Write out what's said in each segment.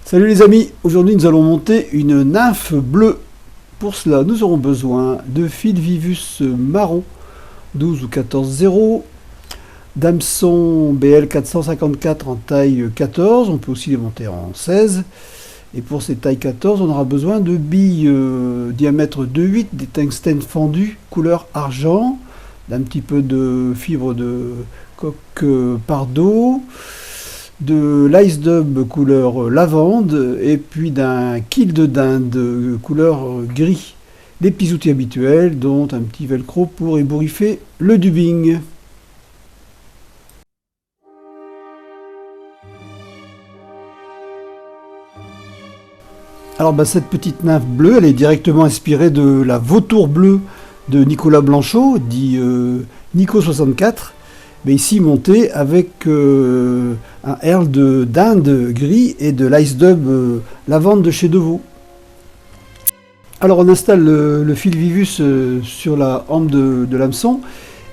Salut les amis, aujourd'hui nous allons monter une nymphe bleue. Pour cela nous aurons besoin de fil Vivus marron 12 ou 14 0, d'hameçon BL 454 en taille 14, on peut aussi les monter en 16. Et pour ces tailles 14 on aura besoin de billes diamètre 2,8, des tungstènes fendus couleur argent, d'un petit peu de fibre de coque pardo, de l'ice dub couleur lavande et puis d'un kill de dinde couleur gris. Des petits outils habituels dont un petit velcro pour ébouriffer le dubbing. Alors cette petite nymphe bleue, elle est directement inspirée de la vautour bleue de Nicolas Blanchot, dit Nico64. Mais ici monté avec un Earl de dinde gris et de l'ice dub lavande de chez Devaux. Alors on installe le fil Vivus sur la hampe de l'hameçon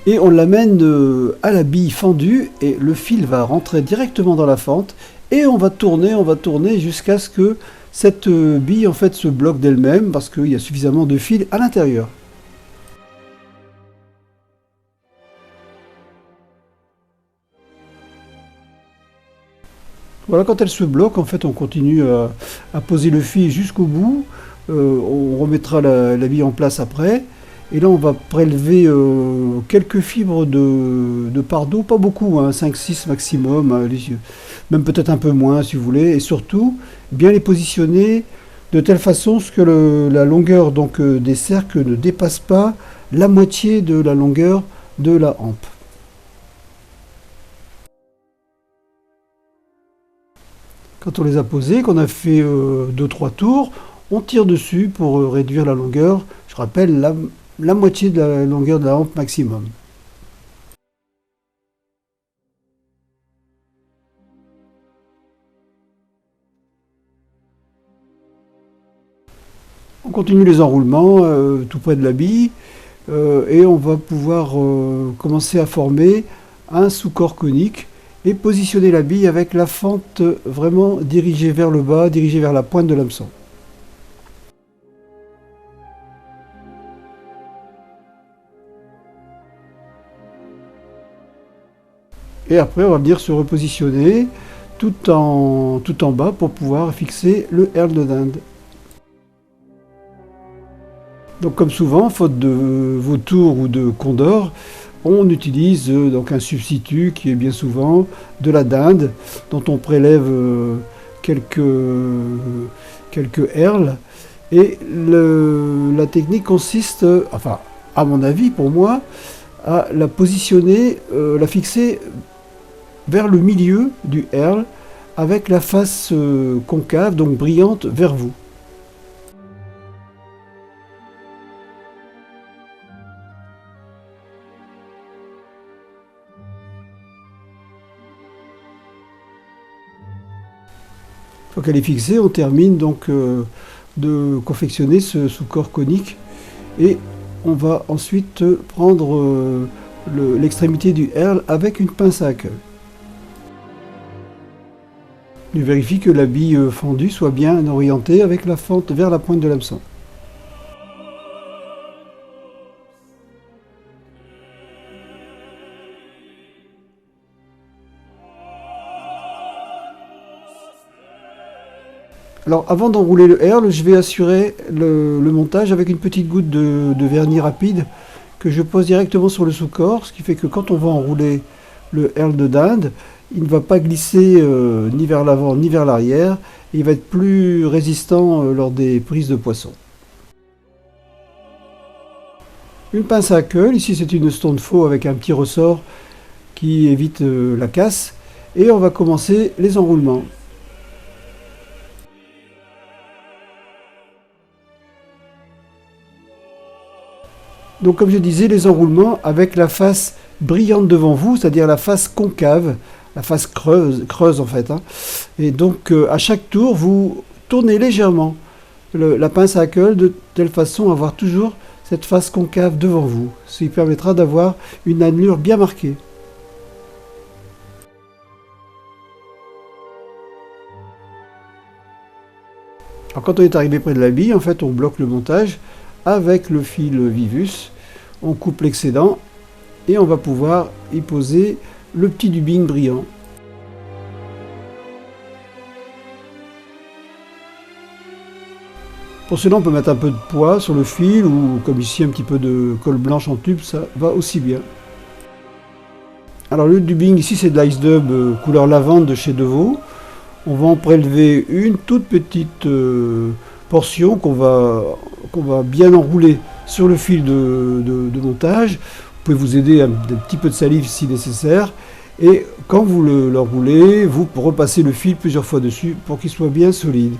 et on l'amène à la bille fendue et le fil va rentrer directement dans la fente et on va tourner jusqu'à ce que cette bille en fait se bloque d'elle-même parce qu'il y a suffisamment de fil à l'intérieur. Voilà, quand elle se bloque, en fait, on continue à poser le fil jusqu'au bout. On remettra la bille en place après. Et là, on va prélever quelques fibres de pardo, pas beaucoup, hein, 5-6 maximum, hein, même peut-être un peu moins si vous voulez. Et surtout, bien les positionner de telle façon que la longueur donc, des cercles ne dépasse pas la moitié de la longueur de la hampe. Quand on les a posés, qu'on a fait 2-3 tours, on tire dessus pour réduire la longueur. Je rappelle, la moitié de la longueur de la hampe maximum. On continue les enroulements tout près de la bille et on va pouvoir commencer à former un sous-corps conique et positionner la bille avec la fente vraiment dirigée vers le bas, dirigée vers la pointe de l'hameçon. Et après on va venir se repositionner tout en bas pour pouvoir fixer le Earl de dinde. Donc comme souvent, faute de vautour ou de condor, on utilise donc un substitut qui est bien souvent de la dinde, dont on prélève quelques Earls. Et la technique consiste, enfin à mon avis pour moi, à la positionner, la fixer vers le milieu du Earl avec la face concave, donc brillante, vers vous. Une fois qu'elle est fixée, on termine donc de confectionner ce sous-corps conique et on va ensuite prendre l'extrémité du Earl avec une pince à queue. Je vérifie que la bille fendue soit bien orientée avec la fente vers la pointe de l'hameçon. Alors avant d'enrouler le Earl, je vais assurer le montage avec une petite goutte de vernis rapide que je pose directement sur le sous-corps, ce qui fait que quand on va enrouler le Earl de dinde, il ne va pas glisser ni vers l'avant ni vers l'arrière, et il va être plus résistant lors des prises de poisson. Une pince à queue, ici c'est une stone faux avec un petit ressort qui évite la casse, et on va commencer les enroulements. Donc comme je disais, les enroulements avec la face brillante devant vous, c'est-à-dire la face concave, la face creuse en fait. Hein. Et donc à chaque tour, vous tournez légèrement la pince à queue de telle façon à avoir toujours cette face concave devant vous, ce qui permettra d'avoir une annelure bien marquée. Alors quand on est arrivé près de la bille, en fait, on bloque le montage avec le fil Vivus. On coupe l'excédent et on va pouvoir y poser le petit dubbing brillant. Pour cela, on peut mettre un peu de poids sur le fil ou comme ici un petit peu de colle blanche en tube, ça va aussi bien. Alors le dubbing ici c'est de l'ice dub couleur lavande de chez Devaux. On va en prélever une toute petite portion qu'on va bien enrouler sur le fil de montage. Vous pouvez vous aider d'un petit peu de salive si nécessaire. Et quand vous l'enroulez, vous repassez le fil plusieurs fois dessus pour qu'il soit bien solide.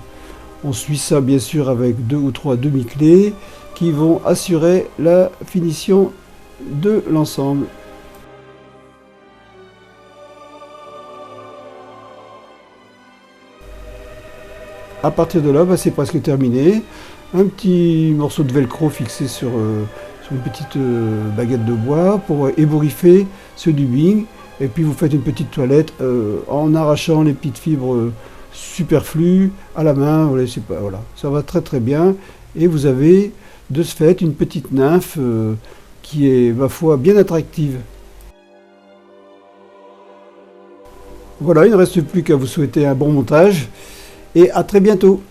On suit ça bien sûr avec 2 ou 3 demi-clés qui vont assurer la finition de l'ensemble. À partir de là, c'est presque terminé. Un petit morceau de velcro fixé sur une petite baguette de bois pour ébouriffer ce dubbing. Et puis vous faites une petite toilette en arrachant les petites fibres superflues à la main. Voilà, ça va très très bien. Et vous avez de ce fait une petite nymphe qui est, ma foi, bien attractive. Voilà, il ne reste plus qu'à vous souhaiter un bon montage. Et à très bientôt.